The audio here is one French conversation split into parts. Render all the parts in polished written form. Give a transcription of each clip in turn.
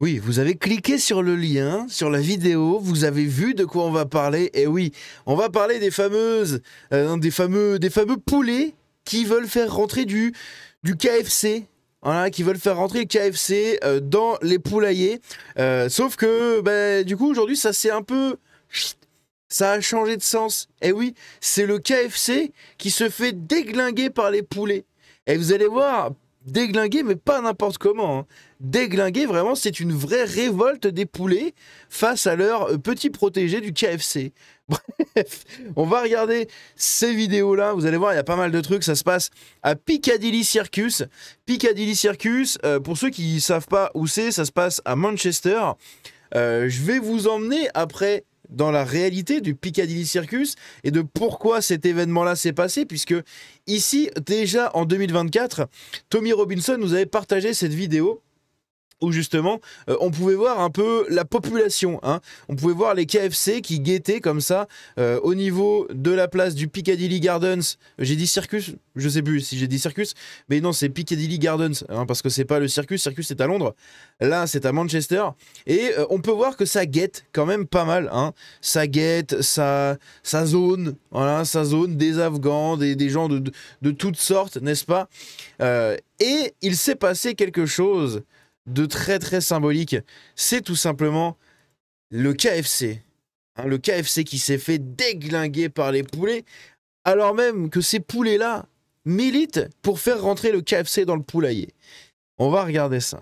Oui, vous avez cliqué sur le lien, sur la vidéo, vous avez vu de quoi on va parler. Et oui, on va parler des fameux poulets qui veulent faire rentrer du KFC. Voilà, qui veulent faire rentrer le KFC dans les poulaillers. Sauf que, du coup, aujourd'hui, ça c'est un peu... Ça a changé de sens. Et oui, c'est le KFC qui se fait déglinguer par les poulets. Et vous allez voir, déglinguer, mais pas n'importe comment, hein. Déglinguer, vraiment, c'est une vraie révolte des poulets face à leurs petits protégés du KFC. Bref, on va regarder ces vidéos-là. Vous allez voir, il y a pas mal de trucs. Ça se passe à Piccadilly Circus. Piccadilly Circus, pour ceux qui ne savent pas où c'est, ça se passe à Manchester. Je vais vous emmener après dans la réalité du Piccadilly Circus et de pourquoi cet événement-là s'est passé, puisque ici, déjà en 2024, Tommy Robinson nous avait partagé cette vidéo où justement on pouvait voir un peu la population, hein. On pouvait voir les KFC qui guettaient comme ça au niveau de la place du Piccadilly Gardens. J'ai dit circus, je sais plus si j'ai dit circus, mais non, c'est Piccadilly Gardens, hein, parce que c'est pas le circus c'est à Londres, là c'est à Manchester, et on peut voir que ça guette quand même pas mal, hein. Ça guette, ça zone, voilà, ça zone des Afghans, des gens de toutes sortes, n'est-ce pas, et il s'est passé quelque chose de très très symbolique. C'est tout simplement le KFC, hein, le KFC qui s'est fait déglinguer par les poulets, alors même que ces poulets-là militent pour faire rentrer le KFC dans le poulailler. On va regarder ça.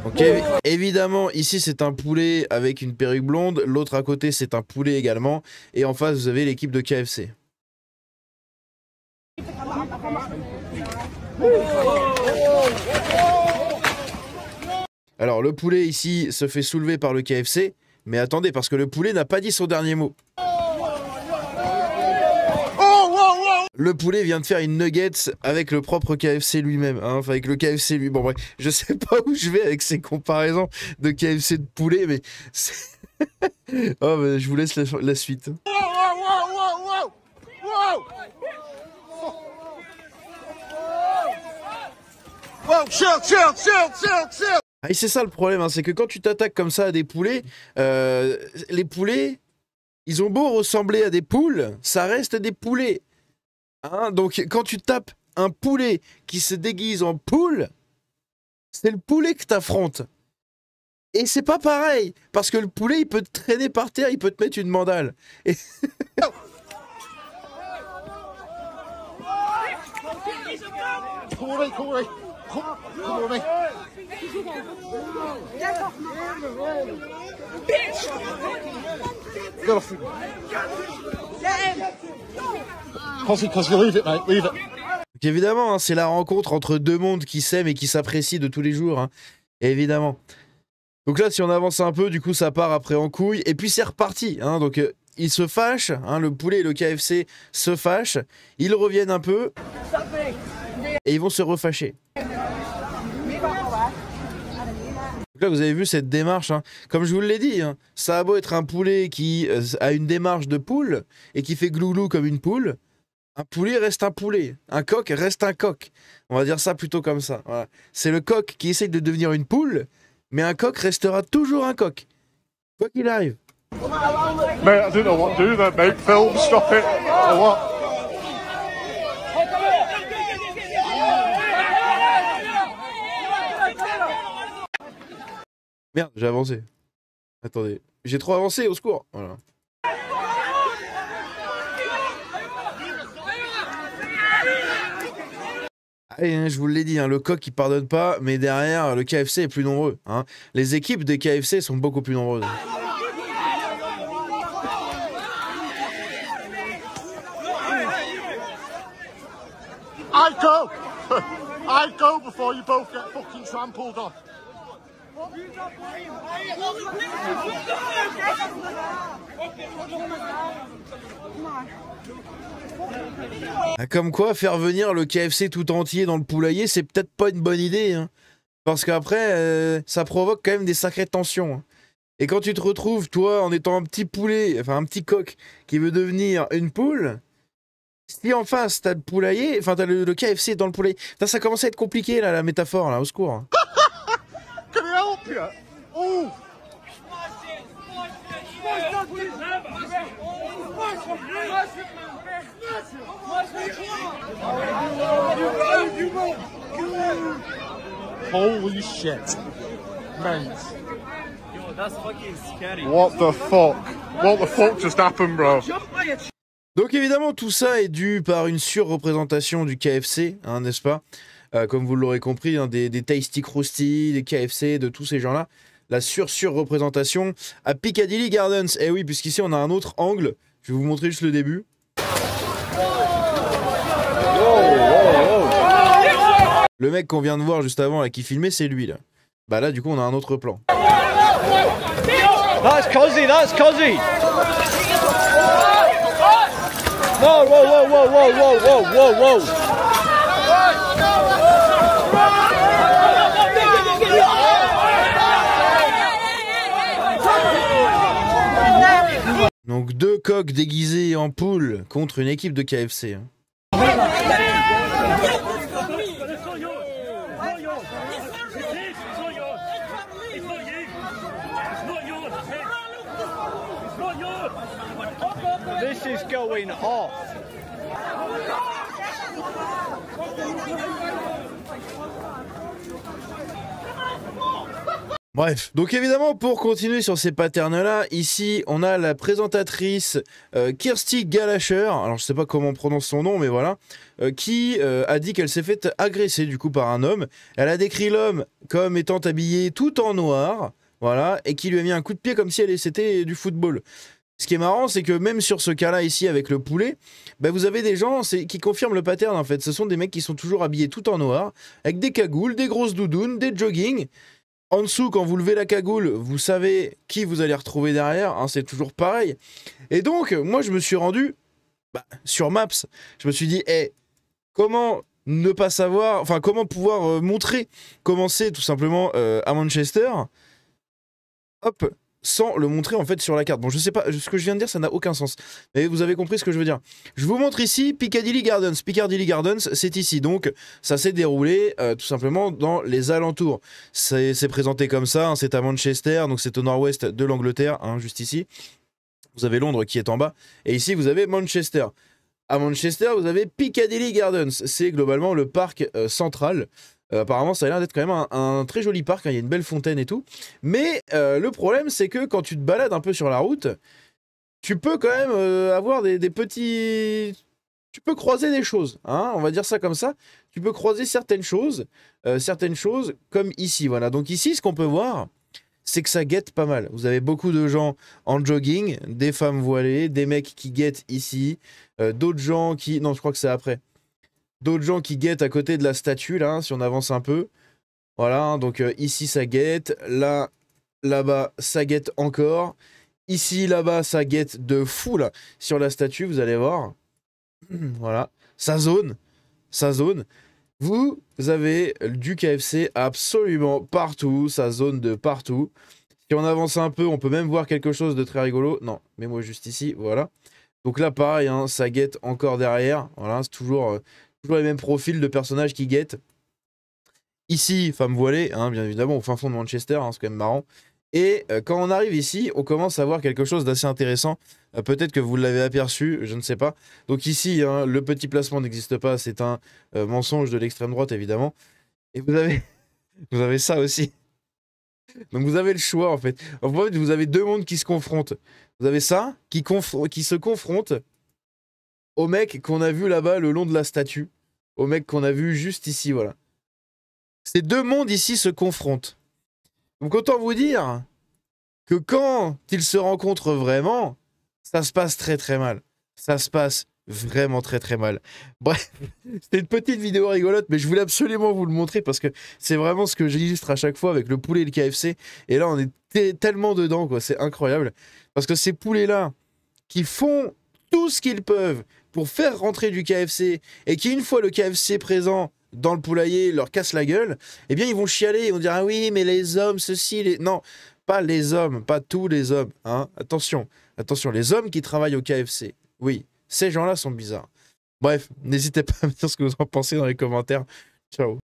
Donc évidemment, ici c'est un poulet avec une perruque blonde, l'autre à côté c'est un poulet également, et en face vous avez l'équipe de KFC. Alors le poulet ici se fait soulever par le KFC, mais attendez, parce que le poulet n'a pas dit son dernier mot. Le poulet vient de faire une nuggets avec le propre KFC lui-même, hein, enfin avec le KFC lui. Bon bref, je sais pas où je vais avec ces comparaisons de KFC de poulet, mais oh, bah, je vous laisse la suite. Ah, et c'est ça le problème, hein, c'est que quand tu t'attaques comme ça à des poulets, les poulets, ils ont beau ressembler à des poules, ça reste des poulets. Hein, donc quand tu tapes un poulet qui se déguise en poule, c'est le poulet que t'affrontes. Et c'est pas pareil, parce que le poulet, il peut te traîner par terre, il peut te mettre une mandale. Et... Donc évidemment, hein, c'est la rencontre entre deux mondes qui s'aiment et qui s'apprécient de tous les jours, hein. Et évidemment. Donc là, si on avance un peu, du coup, ça part après en couille. Et puis c'est reparti, hein. Donc ils se fâchent, hein, le poulet et le KFC se fâchent. Ils reviennent un peu. Et ils vont se refâcher. Donc là, vous avez vu cette démarche, hein. Comme je vous l'ai dit, hein, ça a beau être un poulet qui a une démarche de poule et qui fait gloulou comme une poule. Un poulet reste un poulet. Un coq reste un coq. On va dire ça plutôt comme ça. Voilà. C'est le coq qui essaye de devenir une poule, mais un coq restera toujours un coq. Quoi qu'il arrive. Mate, I don't know what to do then, mate. Film, stop it. Or what? Merde, j'ai avancé. Attendez. J'ai trop avancé, au secours. Voilà. Allez, hein, je vous l'ai dit, hein, le coq il pardonne pas, mais derrière, le KFC est plus nombreux, hein. Les équipes des KFC sont beaucoup plus nombreuses. I'd go! I'd go before you both get fucking trampled on. Ah, comme quoi, faire venir le KFC tout entier dans le poulailler, c'est peut-être pas une bonne idée, hein. Parce qu'après, ça provoque quand même des sacrées tensions, hein. Et quand tu te retrouves, toi, en étant un petit poulet, enfin un petit coq, qui veut devenir une poule, Si en face t'as le poulailler, enfin t'as le KFC dans le poulailler, putain, ça commence à être compliqué là, la métaphore là, au secours. Can I help you? Oh! Holy shit. Mate. Yo, that's fucking scary. What the fuck? What the fuck just happened, bro? Donc évidemment tout ça est dû par une surreprésentation du KFC, hein, n'est-ce pas? Comme vous l'aurez compris, hein, des Tasty Krusty, des KFC, de tous ces gens-là. La surreprésentation à Piccadilly Gardens. Eh oui, puisqu'ici on a un autre angle. Je vais vous montrer juste le début. Le mec qu'on vient de voir juste avant là, qui filmait, c'est lui là. Bah là du coup on a un autre plan. That's Cozzy, that's Cozzy! Whoa, whoa, whoa, whoa, whoa, whoa, whoa, whoa, whoa! Donc deux coqs déguisés en poule contre une équipe de KFC. Hein. This is going off. Bref, donc évidemment pour continuer sur ces patterns-là, ici on a la présentatrice Kirsty Gallacher, alors je sais pas comment on prononce son nom mais voilà, qui a dit qu'elle s'est fait agresser du coup par un homme. Elle a décrit l'homme comme étant habillé tout en noir, voilà, et qui lui a mis un coup de pied comme si c'était du football. Ce qui est marrant, c'est que même sur ce cas-là ici avec le poulet, bah, vous avez des gens qui confirment le pattern en fait. Ce sont des mecs qui sont toujours habillés tout en noir, avec des cagoules, des grosses doudounes, des joggings. En dessous, quand vous levez la cagoule, vous savez qui vous allez retrouver derrière, hein, c'est toujours pareil. Et donc, moi je me suis rendu sur Maps. Je me suis dit, comment ne pas savoir, enfin comment pouvoir montrer comment c'est tout simplement à Manchester. Hop, sans le montrer en fait sur la carte. Bon, je sais pas, ce que je viens de dire, ça n'a aucun sens. Mais vous avez compris ce que je veux dire. Je vous montre ici Piccadilly Gardens. Piccadilly Gardens, c'est ici. Donc, ça s'est déroulé tout simplement dans les alentours. C'est présenté comme ça, hein, c'est à Manchester, donc c'est au nord-ouest de l'Angleterre, hein, juste ici. Vous avez Londres qui est en bas. Et ici, vous avez Manchester. À Manchester, vous avez Piccadilly Gardens. C'est globalement le parc central. Apparemment, ça a l'air d'être quand même un très joli parc, hein, il y a une belle fontaine et tout. Mais le problème, c'est que quand tu te balades un peu sur la route, tu peux quand même avoir des petits... Tu peux croiser des choses, hein, on va dire ça comme ça. Tu peux croiser certaines choses comme ici, voilà. Donc ici, ce qu'on peut voir, c'est que ça guette pas mal. Vous avez beaucoup de gens en jogging, des femmes voilées, des mecs qui guettent ici, d'autres gens qui... Non, je crois que c'est après. D'autres gens qui guettent à côté de la statue, là, hein, si on avance un peu. Voilà, hein, donc ici, ça guette. Là, là-bas, ça guette encore. Ici, là-bas, ça guette de fou, là. Sur la statue, vous allez voir. Voilà. Ça zone. Ça zone. Vous avez du KFC absolument partout. Ça zone de partout. Si on avance un peu, on peut même voir quelque chose de très rigolo. Non, mais moi, juste ici, voilà. Donc là, pareil, hein, ça guette encore derrière. Voilà, c'est toujours les mêmes profils de personnages qui guettent. Ici, femme voilée, hein, bien évidemment, au fin fond de Manchester, hein, c'est quand même marrant. Et quand on arrive ici, on commence à voir quelque chose d'assez intéressant. Peut-être que vous l'avez aperçu, je ne sais pas. Donc ici, hein, le petit placement n'existe pas, c'est un mensonge de l'extrême droite, évidemment. Et vous avez ça aussi. Donc vous avez le choix, en fait. En fait, vous avez deux mondes qui se confrontent. Vous avez ça, qui se confronte au mec qu'on a vu là-bas le long de la statue. Au mec qu'on a vu juste ici, voilà. Ces deux mondes ici se confrontent. Donc autant vous dire que quand ils se rencontrent vraiment, ça se passe très très mal. Ça se passe vraiment très très mal. Bref, c'était une petite vidéo rigolote, mais je voulais absolument vous le montrer parce que c'est vraiment ce que j'illustre à chaque fois avec le poulet et le KFC. Et là, on est tellement dedans, quoi. C'est incroyable. Parce que ces poulets-là, qui font tout ce qu'ils peuvent pour faire rentrer du KFC et qui, une fois le KFC présent dans le poulailler, leur casse la gueule, eh bien, ils vont chialer, ils vont dire « Ah oui, mais les hommes, ceci, les... » Non, pas les hommes, pas tous les hommes. Hein. Attention, attention, les hommes qui travaillent au KFC, oui, ces gens-là sont bizarres. Bref, n'hésitez pas à me dire ce que vous en pensez dans les commentaires. Ciao.